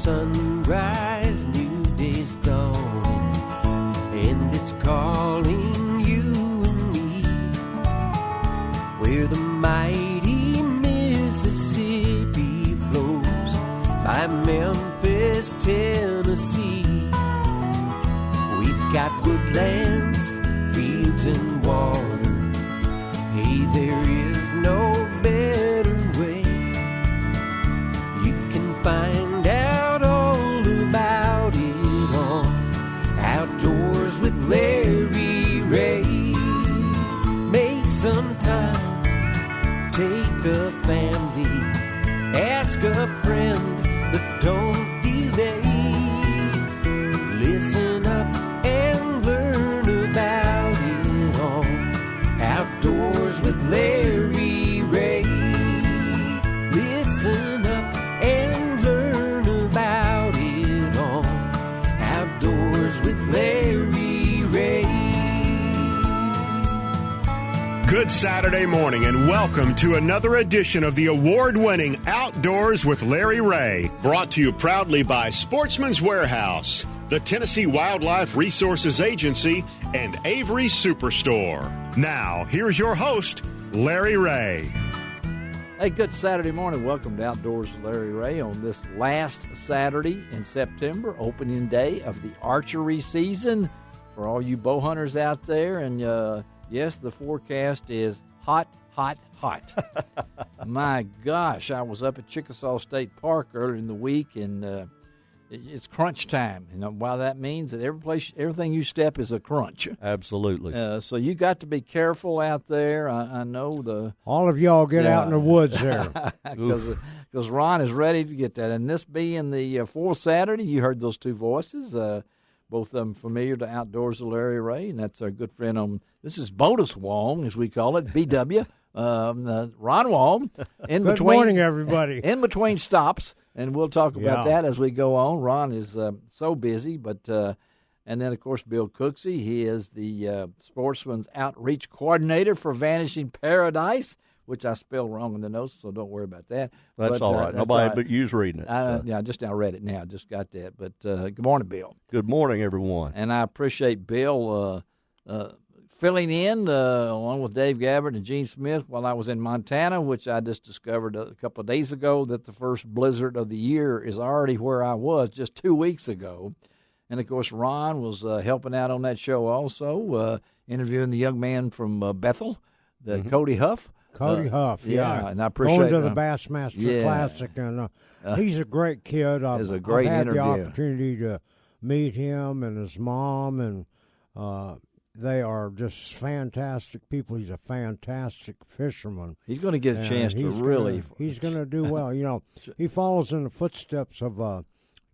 sunrise, new day's dawning, and it's calling you and me. Where the mighty Mississippi flows by Memphis, Tennessee. We've got woodlands, fields, and water. Hey, there is no better way. You can find out all about it on Outdoors with Larry Ray. Make some time, take the family, ask a friend, but don't delay. Listen up and learn about it all. Outdoors with Larry Ray. Listen up and learn about it all. Outdoors with Larry Ray. Good Saturday morning and welcome to another edition of the award-winning Outdoors with Larry Ray. Brought to you proudly by Sportsman's Warehouse, the Tennessee Wildlife Resources Agency, and Avery Superstore. Now, here's your host, Larry Ray. Hey, good Saturday morning. Welcome to Outdoors with Larry Ray on this last Saturday in September, opening day of the archery season for all you bow hunters out there. And, yes, the forecast is hot, hot, hot. My gosh, I was up at Chickasaw State Park earlier in the week, and it's crunch time. You know why that means? That everything you step is a crunch. Absolutely. So you got to be careful out there. I know all of y'all get out in the woods there. Because Ron is ready to get that. And this being the fourth Saturday, you heard those two voices, both of them familiar to Outdoors with Larry Ray, and that's our good friend this is Botus Wong, as we call it, BW. Ron Wong. Good morning, everybody. In between stops, and we'll talk about that as we go on. Ron is so busy, but and then, of course, Bill Cooksey. He is the Sportsman's Outreach Coordinator for Vanishing Paradise, which I spelled wrong in the notes, so don't worry about that. That's all right. Nobody but you's reading it. Yeah, I just now read it now. Just got that. But good morning, Bill. Good morning, everyone. And I appreciate Bill filling in along with Dave Gabbard and Gene Smith while I was in Montana, which I just discovered a couple of days ago that the first blizzard of the year is already where I was just 2 weeks ago. And, of course, Ron was helping out on that show also, interviewing the young man from Bethel, Cody Huff. Cody Huff, yeah. And I appreciate going to the Bassmaster Classic, and he's a great kid. It's a great I've had interview. the opportunity to meet him and his mom, and they are just fantastic people. He's a fantastic fisherman. He's going to get a chance to really. He's going to do well. You know, he follows in the footsteps of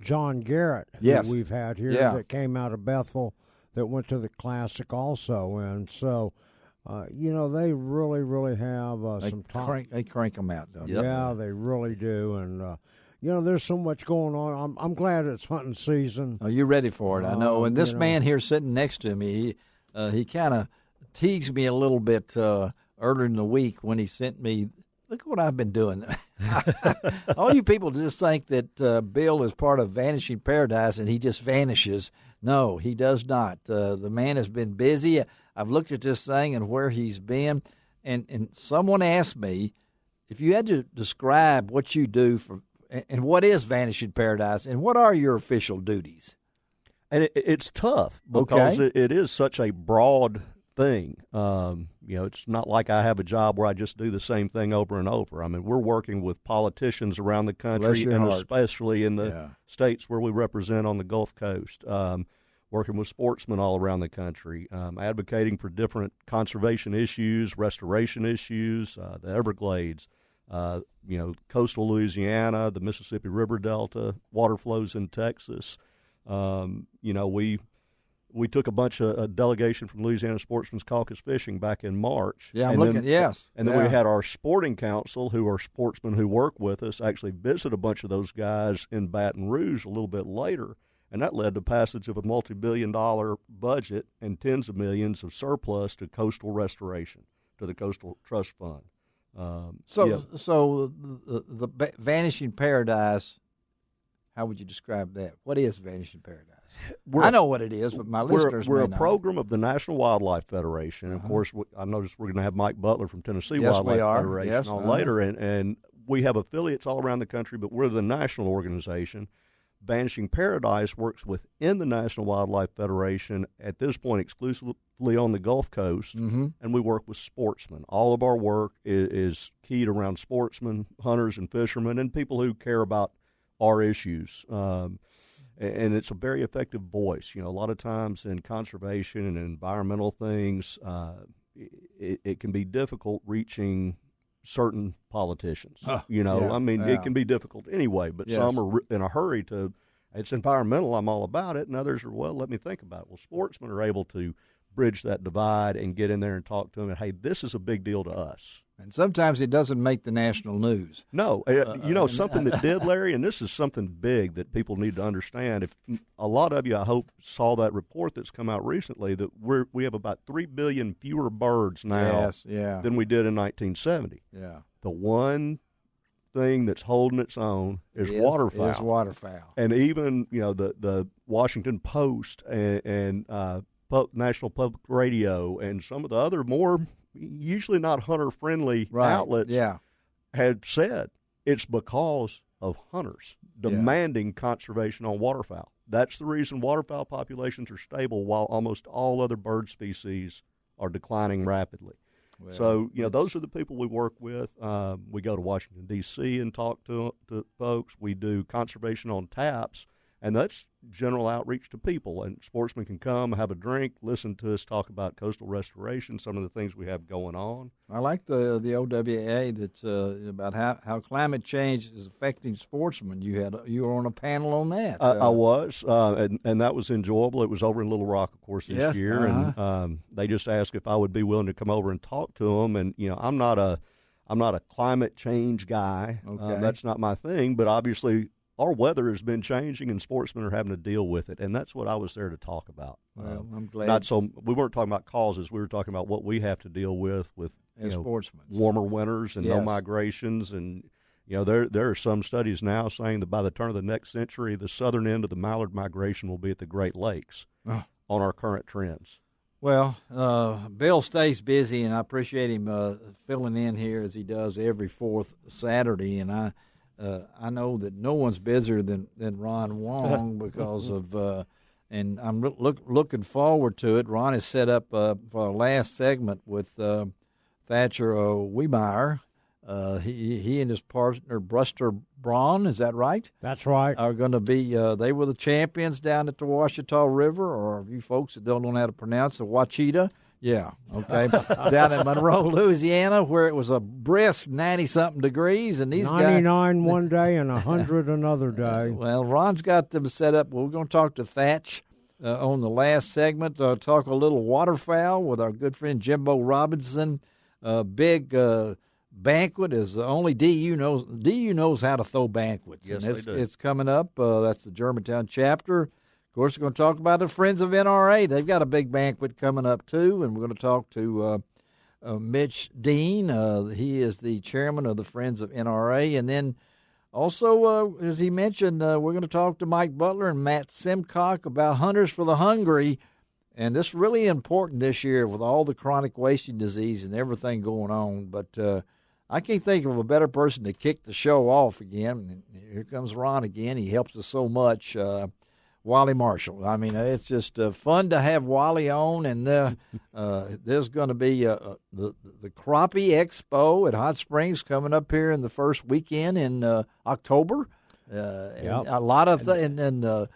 John Garrett, yes. who we've had here, that came out of Bethel, that went to the Classic also, and so. You know, they really, really have some time. They crank them out, don't they? Yeah, they really do. And, you know, there's so much going on. I'm glad it's hunting season. Oh, you're ready for it, I know. And this man here sitting next to me, he kind of teased me a little bit earlier in the week when he sent me, look what I've been doing. All you people just think that Bill is part of Vanishing Paradise and he just vanishes. No, he does not. The man has been busy. I've looked at this thing and where he's been, and someone asked me, if you had to describe what you do and what is Vanishing Paradise, and what are your official duties? And it's tough because it is such a broad thing. You know, it's not like I have a job where I just do the same thing over and over. I mean, we're working with politicians around the country, and especially in the states where we represent on the Gulf Coast. Working with sportsmen all around the country, advocating for different conservation issues, restoration issues, the Everglades, you know, coastal Louisiana, the Mississippi River Delta, water flows in Texas. You know, we took a delegation from Louisiana Sportsman's Caucus Fishing back in March. Yeah, I'm looking, yes. And then we had our sporting council, who are sportsmen who work with us, actually visit a bunch of those guys in Baton Rouge a little bit later. And that led to passage of a multi-billion-dollar budget and tens of millions of surplus to coastal restoration, to the Coastal Trust Fund. So the Vanishing Paradise How would you describe that? What is Vanishing Paradise? I know what it is, but my listeners we're may a not. program of the National Wildlife Federation. Of course, I noticed we're going to have Mike Butler from Tennessee Yes, Wildlife we are. Federation Yes, on later, and we have affiliates all around the country, but we're the national organization. Vanishing Paradise works within the National Wildlife Federation, at this point exclusively on the Gulf Coast, and we work with sportsmen. All of our work is keyed around sportsmen, hunters, and fishermen, and people who care about our issues. And it's a very effective voice. You know, a lot of times in conservation and environmental things, it can be difficult reaching certain politicians. It can be difficult anyway, but some are in a hurry to, it's environmental, I'm all about it, and others are, well, let me think about it. Well, sportsmen are able to bridge that divide and get in there and talk to them, and, hey, this is a big deal to us. And sometimes it doesn't make the national news. No, something that did, Larry, and this is something big that people need to understand. If a lot of you, I hope, saw that report that's come out recently that we have about 3 billion fewer birds now than we did in 1970. Yeah. The one thing that's holding its own is waterfowl. Is waterfowl. And even the Washington Post and National Public Radio and some of the other more usually not hunter-friendly outlets had said it's because of hunters demanding conservation on waterfowl. That's the reason waterfowl populations are stable while almost all other bird species are declining rapidly. Well, so, those are the people we work with. We go to Washington, D.C. and talk to folks. We do conservation on taps, and that's general outreach to people. And sportsmen can come, have a drink, listen to us talk about coastal restoration, some of the things we have going on. I like the OWA that's about how climate change is affecting sportsmen. You were on a panel on that. I was, and that was enjoyable. It was over in Little Rock, of course, this year, and they just asked if I would be willing to come over and talk to them. And I'm not a climate change guy. Okay. That's not my thing. But obviously, our weather has been changing, and sportsmen are having to deal with it, and that's what I was there to talk about. Well, I'm glad. We weren't talking about causes. We were talking about what we have to deal with as sportsmen. Warmer winters and no migrations, and there are some studies now saying that by the turn of the next century, the southern end of the mallard migration will be at the Great Lakes on our current trends. Well, Bill stays busy, and I appreciate him filling in here as he does every fourth Saturday, and I know that no one's busier than Ron Wong because of, and I'm looking forward to it. Ron is set up for our last segment with Thatcher Wiemeyer. He and his partner, Buster Braun, is that right? That's right. Are going to be, they were the champions down at the Ouachita River, or you folks that don't know how to pronounce it, Ouachita. Yeah, okay. Down in Monroe, Louisiana, where it was a brisk 90-something degrees. And these 99 one day and 100 another day. Well, Ron's got them set up. We're going to talk to Thatch on the last segment, talk a little waterfowl with our good friend Jimbo Robinson. Big banquet is only DU knows. DU knows how to throw banquets. Yes, and they do. It's coming up. That's the Germantown chapter. Of course, we're going to talk about the Friends of NRA. They've got a big banquet coming up, too, and we're going to talk to Mitch Dean. He is the chairman of the Friends of NRA. And then also, as he mentioned, we're going to talk to Mike Butler and Matt Simcock about Hunters for the Hungry. And this is really important this year with all the chronic wasting disease and everything going on. But I can't think of a better person to kick the show off again. Here comes Ron again. He helps us so much. Wally Marshall. I mean, it's just fun to have Wally on, and there's going to be the Crappie Expo at Hot Springs coming up here in the first weekend in October. And a lot of the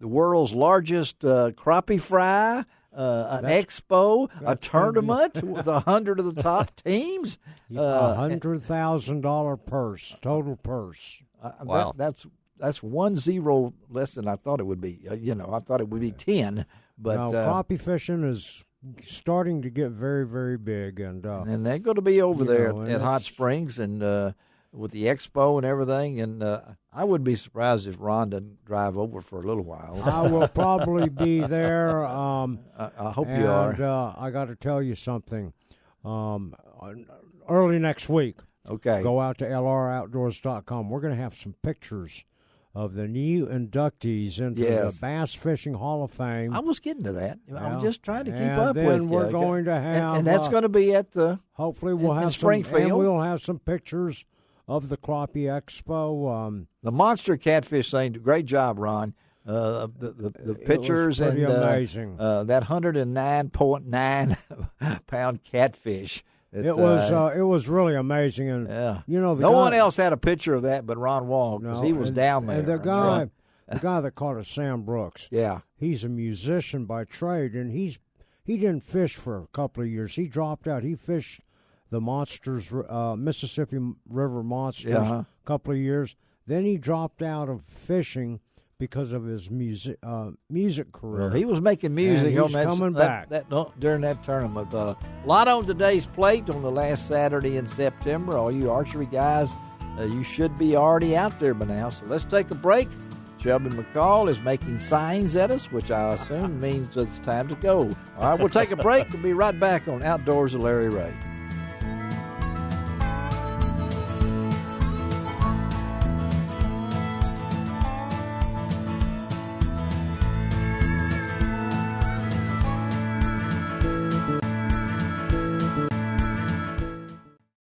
world's largest crappie fry, expo, a tournament with 100 of the top teams. $100,000 purse, total purse. Wow. That's 1 0 less than I thought it would be. I thought it would be 10. But crappie fishing is starting to get very, very big, and they're going to be over there at Hot Springs and with the expo and everything. And I wouldn't be surprised if Ron doesn't drive over for a little while. I will probably be there. I hope you are. I got to tell you something. Early next week. Okay. Go out to lroutdoors.com. We're going to have some pictures of the new inductees into the Bass Fishing Hall of Fame. I was getting to that. I'm just trying to keep and up then with you. we're going to have, and that's going to be at the. Hopefully, we'll have Springfield. And we'll have some pictures of the Crappie Expo. The monster catfish thing. Great job, Ron. The pictures and amazing. That 109.9 pound catfish. It was really amazing, and no one else had a picture of that but Ron Wall because he was down there. And the guy that caught it, Sam Brooks. Yeah, he's a musician by trade, and he didn't fish for a couple of years. He dropped out. He fished the monsters, Mississippi River monsters, a couple of years. Then he dropped out of fishing because of his music career. Well, he was making music and he's coming back during that tournament. A lot on today's plate on the last Saturday in September. All you archery guys, you should be already out there by now. So let's take a break. Shelby McCall is making signs at us, which I assume means it's time to go. All right, we'll take a break. We'll be right back on Outdoors with Larry Ray.